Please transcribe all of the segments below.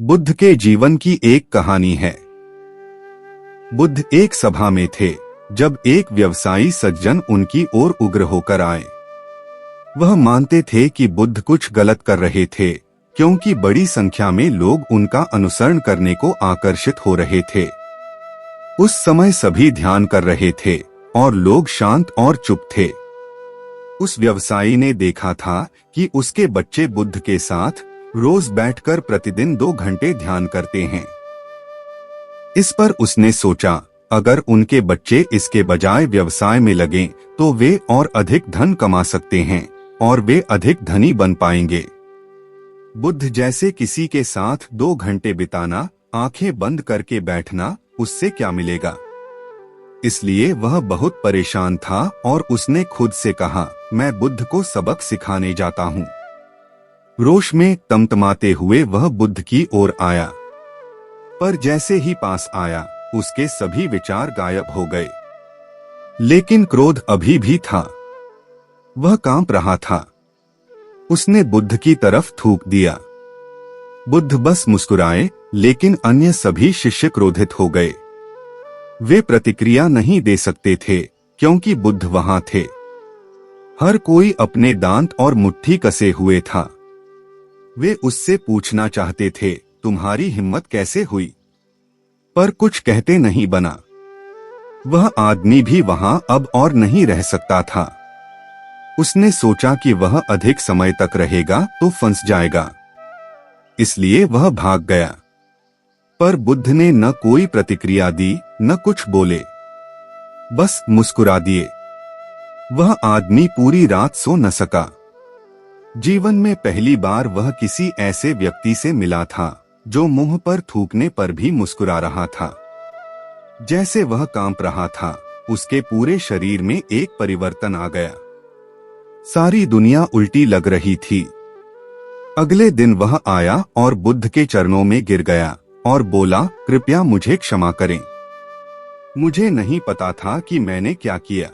बुद्ध के जीवन की एक कहानी है। बुद्ध एक सभा में थे जब एक व्यवसायी सज्जन उनकी ओर उग्र होकर आए। वह मानते थे कि बुद्ध कुछ गलत कर रहे थे क्योंकि बड़ी संख्या में लोग उनका अनुसरण करने को आकर्षित हो रहे थे। उस समय सभी ध्यान कर रहे थे और लोग शांत और चुप थे। उस व्यवसायी ने देखा था कि उसके बच्चे बुद्ध के साथ रोज बैठकर प्रतिदिन 2 घंटे ध्यान करते हैं। इस पर उसने सोचा, अगर उनके बच्चे इसके बजाय व्यवसाय में लगें तो वे और अधिक धन कमा सकते हैं और वे अधिक धनी बन पाएंगे। बुद्ध जैसे किसी के साथ 2 घंटे बिताना, आंखें बंद करके बैठना, उससे क्या मिलेगा? इसलिए वह बहुत परेशान था और उसने खुद से कहा, मैं बुद्ध को सबक सिखाने जाता हूँ। रोष में तमतमाते हुए वह बुद्ध की ओर आया, पर जैसे ही पास आया उसके सभी विचार गायब हो गए। लेकिन क्रोध अभी भी था। वह कांप रहा था। उसने बुद्ध की तरफ थूक दिया। बुद्ध बस मुस्कुराए, लेकिन अन्य सभी शिष्य क्रोधित हो गए। वे प्रतिक्रिया नहीं दे सकते थे क्योंकि बुद्ध वहां थे। हर कोई अपने दांत और मुट्ठी कसे हुए था। वे उससे पूछना चाहते थे, तुम्हारी हिम्मत कैसे हुई? पर कुछ कहते नहीं बना। वह आदमी भी वहां अब और नहीं रह सकता था। उसने सोचा कि वह अधिक समय तक रहेगा तो फंस जाएगा, इसलिए वह भाग गया। पर बुद्ध ने न कोई प्रतिक्रिया दी, न कुछ बोले, बस मुस्कुरा दिए। वह आदमी पूरी रात सो न सका। जीवन में पहली बार वह किसी ऐसे व्यक्ति से मिला था जो मुंह पर थूकने पर भी मुस्कुरा रहा था। जैसे वह कांप रहा था, उसके पूरे शरीर में एक परिवर्तन आ गया। सारी दुनिया उल्टी लग रही थी। अगले दिन वह आया और बुद्ध के चरणों में गिर गया और बोला, कृपया मुझे क्षमा करें। मुझे नहीं पता था कि मैंने क्या किया।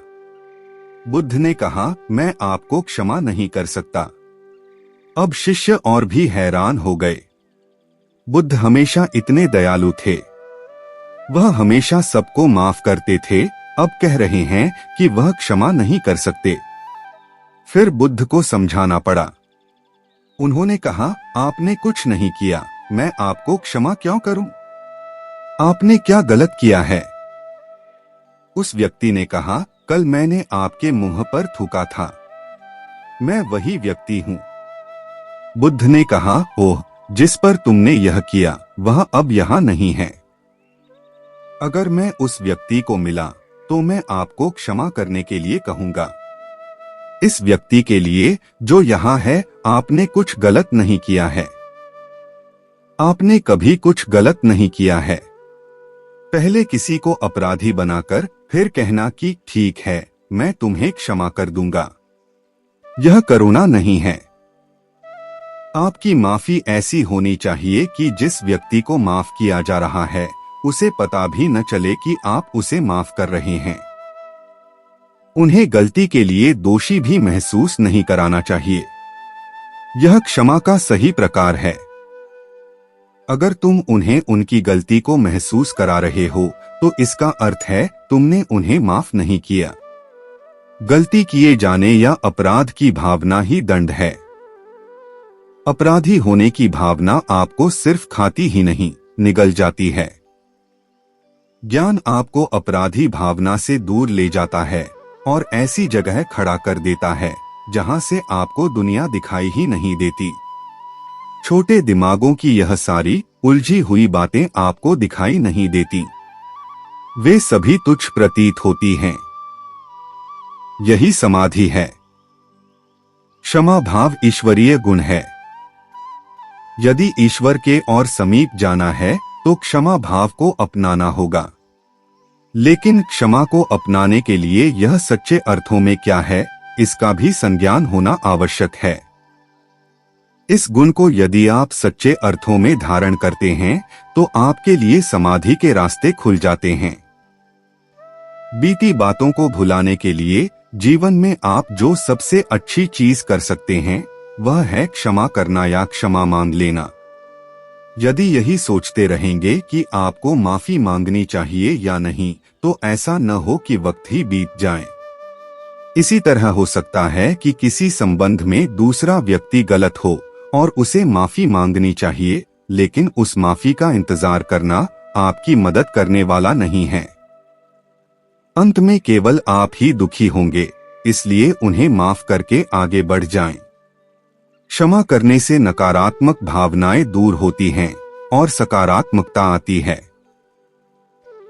बुद्ध ने कहा, मैं आपको क्षमा नहीं कर सकता। अब शिष्य और भी हैरान हो गए। बुद्ध हमेशा इतने दयालु थे। वह हमेशा सबको माफ करते थे, अब कह रहे हैं कि वह क्षमा नहीं कर सकते। फिर बुद्ध को समझाना पड़ा। उन्होंने कहा, आपने कुछ नहीं किया, मैं आपको क्षमा क्यों करूं? आपने क्या गलत किया है? उस व्यक्ति ने कहा, कल मैंने आपके मुंह पर थूका था। मैं वही व्यक्ति हूं। बुद्ध ने कहा, ओह, जिस पर तुमने यह किया वह अब यहाँ नहीं है। अगर मैं उस व्यक्ति को मिला तो मैं आपको क्षमा करने के लिए कहूंगा। इस व्यक्ति के लिए जो यहाँ है, आपने कुछ गलत नहीं किया है। आपने कभी कुछ गलत नहीं किया है। पहले किसी को अपराधी बनाकर फिर कहना कि ठीक है, मैं तुम्हें क्षमा कर दूंगा, यह करुणा नहीं है। आपकी माफी ऐसी होनी चाहिए कि जिस व्यक्ति को माफ किया जा रहा है उसे पता भी न चले कि आप उसे माफ कर रहे हैं। उन्हें गलती के लिए दोषी भी महसूस नहीं कराना चाहिए। यह क्षमा का सही प्रकार है। अगर तुम उन्हें उनकी गलती को महसूस करा रहे हो तो इसका अर्थ है तुमने उन्हें माफ नहीं किया। गलती किए जाने या अपराध की भावना ही दंड है। अपराधी होने की भावना आपको सिर्फ खाती ही नहीं, निगल जाती है। ज्ञान आपको अपराधी भावना से दूर ले जाता है और ऐसी जगह खड़ा कर देता है जहां से आपको दुनिया दिखाई ही नहीं देती। छोटे दिमागों की यह सारी उलझी हुई बातें आपको दिखाई नहीं देती। वे सभी तुच्छ प्रतीत होती हैं। यही समाधि है। क्षमा भाव ईश्वरीय गुण है। यदि ईश्वर के और समीप जाना है तो क्षमा भाव को अपनाना होगा। लेकिन क्षमा को अपनाने के लिए यह सच्चे अर्थों में क्या है, इसका भी संज्ञान होना आवश्यक है। इस गुण को यदि आप सच्चे अर्थों में धारण करते हैं तो आपके लिए समाधि के रास्ते खुल जाते हैं। बीती बातों को भुलाने के लिए जीवन में आप जो सबसे अच्छी चीज कर सकते हैं वह है क्षमा करना या क्षमा मांग लेना। यदि यही सोचते रहेंगे कि आपको माफी मांगनी चाहिए या नहीं, तो ऐसा न हो कि वक्त ही बीत जाए। इसी तरह हो सकता है कि किसी संबंध में दूसरा व्यक्ति गलत हो और उसे माफी मांगनी चाहिए, लेकिन उस माफी का इंतजार करना आपकी मदद करने वाला नहीं है। अंत में केवल आप ही दुखी होंगे, इसलिए उन्हें माफ करके आगे बढ़ जाएं। क्षमा करने से नकारात्मक भावनाएं दूर होती हैं और सकारात्मकता आती है।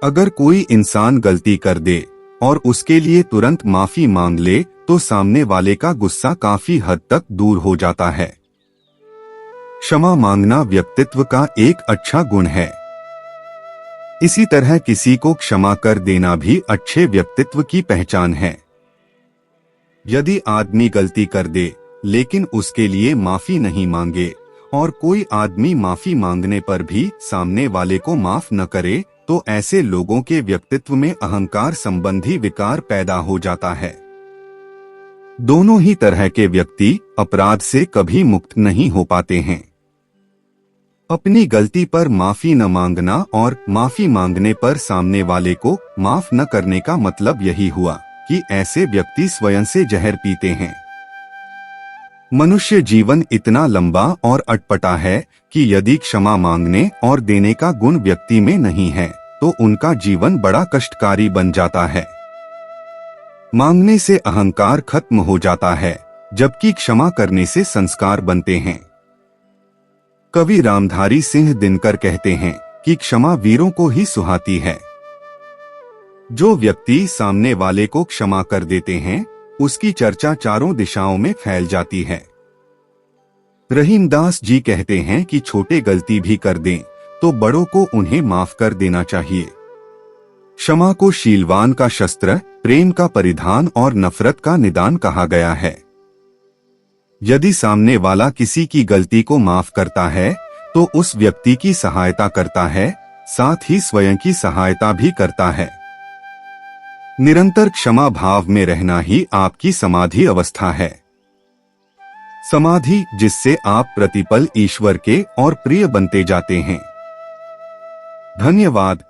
अगर कोई इंसान गलती कर दे और उसके लिए तुरंत माफी मांग ले, तो सामने वाले का गुस्सा काफी हद तक दूर हो जाता है। क्षमा मांगना व्यक्तित्व का एक अच्छा गुण है। इसी तरह किसी को क्षमा कर देना भी अच्छे व्यक्तित्व की पहचान है। यदि आदमी गलती कर दे लेकिन उसके लिए माफी नहीं मांगे, और कोई आदमी माफी मांगने पर भी सामने वाले को माफ न करे, तो ऐसे लोगों के व्यक्तित्व में अहंकार संबंधी विकार पैदा हो जाता है। दोनों ही तरह के व्यक्ति अपराध से कभी मुक्त नहीं हो पाते हैं। अपनी गलती पर माफी न मांगना और माफी मांगने पर सामने वाले को माफ न करने का मतलब यही हुआ कि ऐसे व्यक्ति स्वयं से जहर पीते हैं। मनुष्य जीवन इतना लंबा और अटपटा है कि यदि क्षमा मांगने और देने का गुण व्यक्ति में नहीं है, तो उनका जीवन बड़ा कष्टकारी बन जाता है। मांगने से अहंकार खत्म हो जाता है, जबकि क्षमा करने से संस्कार बनते हैं। कवि रामधारी सिंह दिनकर कहते हैं कि क्षमा वीरों को ही सुहाती है। जो व्यक्ति सामने वाले को क्षमा कर देते हैं, उसकी चर्चा चारों दिशाओं में फैल जाती है। रहीमदास जी कहते हैं कि छोटे गलती भी कर दें तो बड़ों को उन्हें माफ कर देना चाहिए। क्षमा को शीलवान का शस्त्र, प्रेम का परिधान और नफरत का निदान कहा गया है। यदि सामने वाला किसी की गलती को माफ करता है, तो उस व्यक्ति की सहायता करता है, साथ ही स्वयं की सहायता भी करता है। निरंतर क्षमा भाव में रहना ही आपकी समाधि अवस्था है। समाधि जिससे आप प्रतिपल ईश्वर के और प्रिय बनते जाते हैं। धन्यवाद।